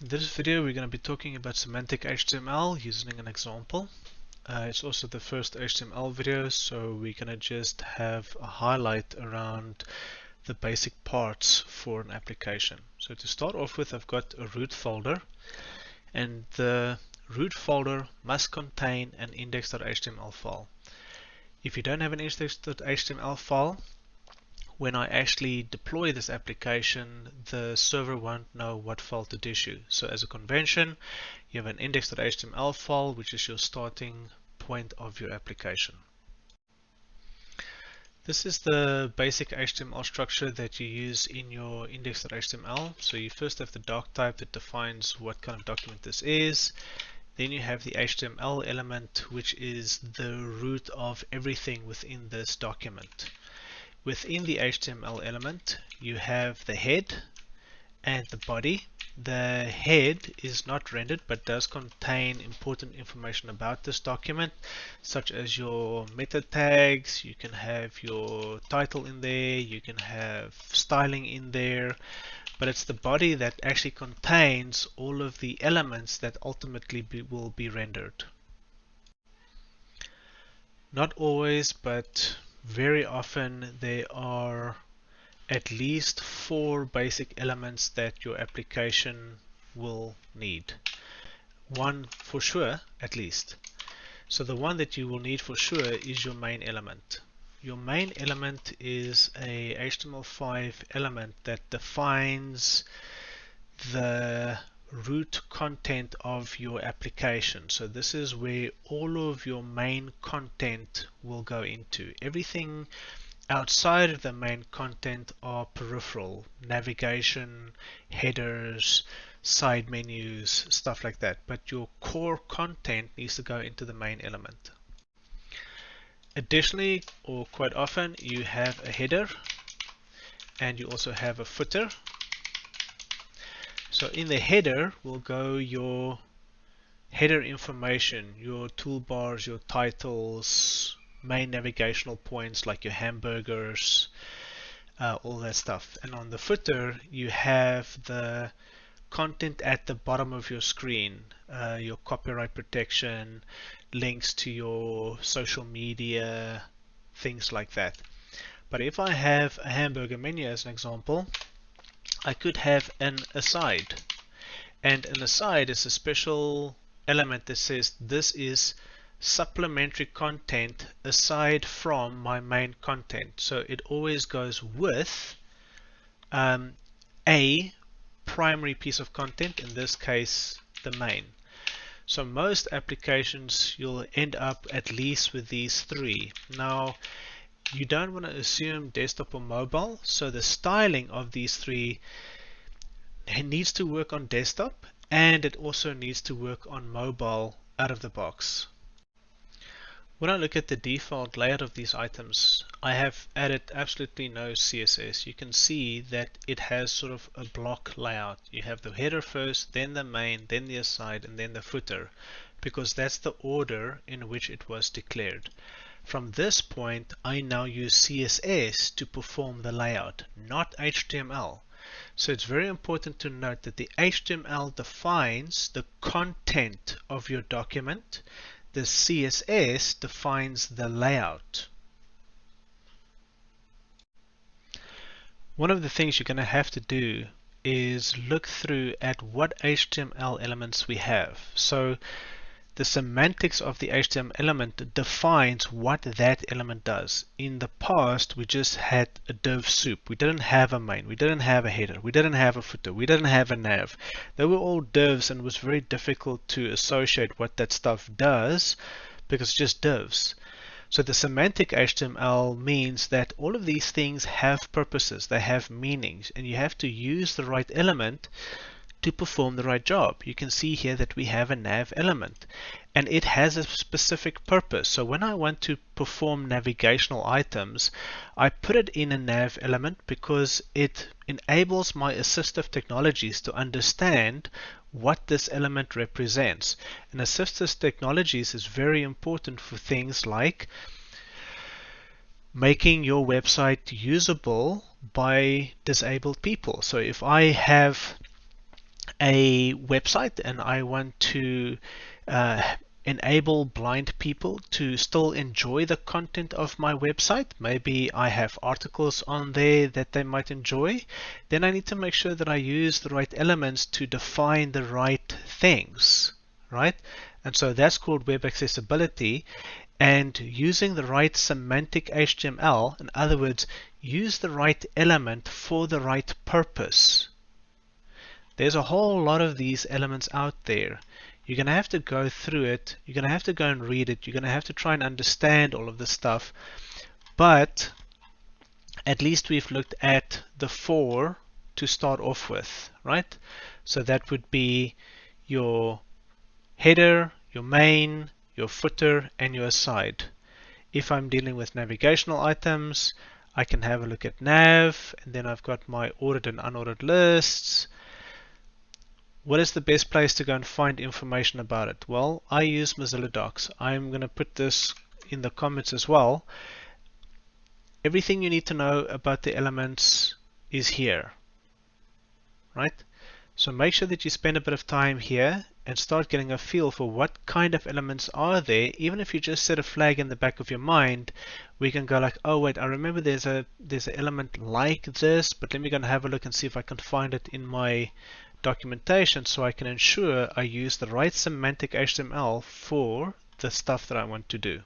In this video, we're going to be talking about semantic HTML using an example. It's also the first HTML video, so we're going to just have a highlight around the basic parts for an application. So to start off with, I've got a root folder, and the root folder must contain an index.html file. If you don't have an index.html file, when I actually deploy this application, the server won't know what file to issue. So as a convention, you have an index.html file, which is your starting point of your application. This is the basic HTML structure that you use in your index.html. So you first have the doc type that defines what kind of document this is. Then you have the HTML element, which is the root of everything within this document. Within the HTML element, you have the head and the body. The head is not rendered but does contain important information about this document, such as your meta tags. You can have your title in there, you can have styling in there, but it's the body that actually contains all of the elements that ultimately will be rendered. Not always, but very often there are at least 4 basic elements that your application will need. One for sure, at least. So the one that you will need for sure is your main element. Your main element is a HTML5 element that defines the root content of your application. So this is where all of your main content will go into. Everything outside of the main content are peripheral, navigation, headers, side menus, stuff like that. But your core content needs to go into the main element. Additionally, or quite often, you have a header and you also have a footer. So in the header will go your header information, your toolbars, your titles, main navigational points like your hamburgers, all that stuff. And on the footer, you have the content at the bottom of your screen, your copyright protection, links to your social media, things like that. But if I have a hamburger menu as an example, I could have an aside, and an aside is a special element that says this is supplementary content aside from my main content. So it always goes with a primary piece of content, in this case the main. So most applications you'll end up at least with these 3. Now you don't want to assume desktop or mobile, so the styling of these 3 needs to work on desktop, and it also needs to work on mobile out of the box. When I look at the default layout of these items, I have added absolutely no CSS. You can see that it has sort of a block layout. You have the header first, then the main, then the aside, and then the footer, because that's the order in which it was declared. From this point, I now use CSS to perform the layout, not HTML. So it's very important to note that the HTML defines the content of your document. The CSS defines the layout. One of the things you're going to have to do is look through at what HTML elements we have. So the semantics of the HTML element defines what that element does. In the past, we just had a div soup. We didn't have a main, we didn't have a header, we didn't have a footer, we didn't have a nav. They were all divs, and it was very difficult to associate what that stuff does because it's just divs. So the semantic HTML means that all of these things have purposes, they have meanings, and you have to use the right element to perform the right job. You can see here that we have a nav element, and it has a specific purpose. So when I want to perform navigational items, I put it in a nav element because it enables my assistive technologies to understand what this element represents. And assistive technologies is very important for things like making your website usable by disabled people. So if I have a website and I want to enable blind people to still enjoy the content of my website, maybe I have articles on there that they might enjoy, then I need to make sure that I use the right elements to define the right things, right? And so that's called web accessibility. And using the right semantic HTML, in other words, use the right element for the right purpose. There's a whole lot of these elements out there. You're going to have to go through it. You're going to have to go and read it. You're going to have to try and understand all of this stuff. But at least we've looked at the 4 to start off with, right? So that would be your header, your main, your footer, and your aside. If I'm dealing with navigational items, I can have a look at nav, and then I've got my ordered and unordered lists. What is the best place to go and find information about it? Well, I use Mozilla Docs. I'm going to put this in the comments as well. Everything you need to know about the elements is here, right? So make sure that you spend a bit of time here and start getting a feel for what kind of elements are there. Even if you just set a flag in the back of your mind, we can go like, oh wait, I remember there's an element like this, but let me go and have a look and see if I can find it in my documentation so I can ensure I use the right semantic HTML for the stuff that I want to do.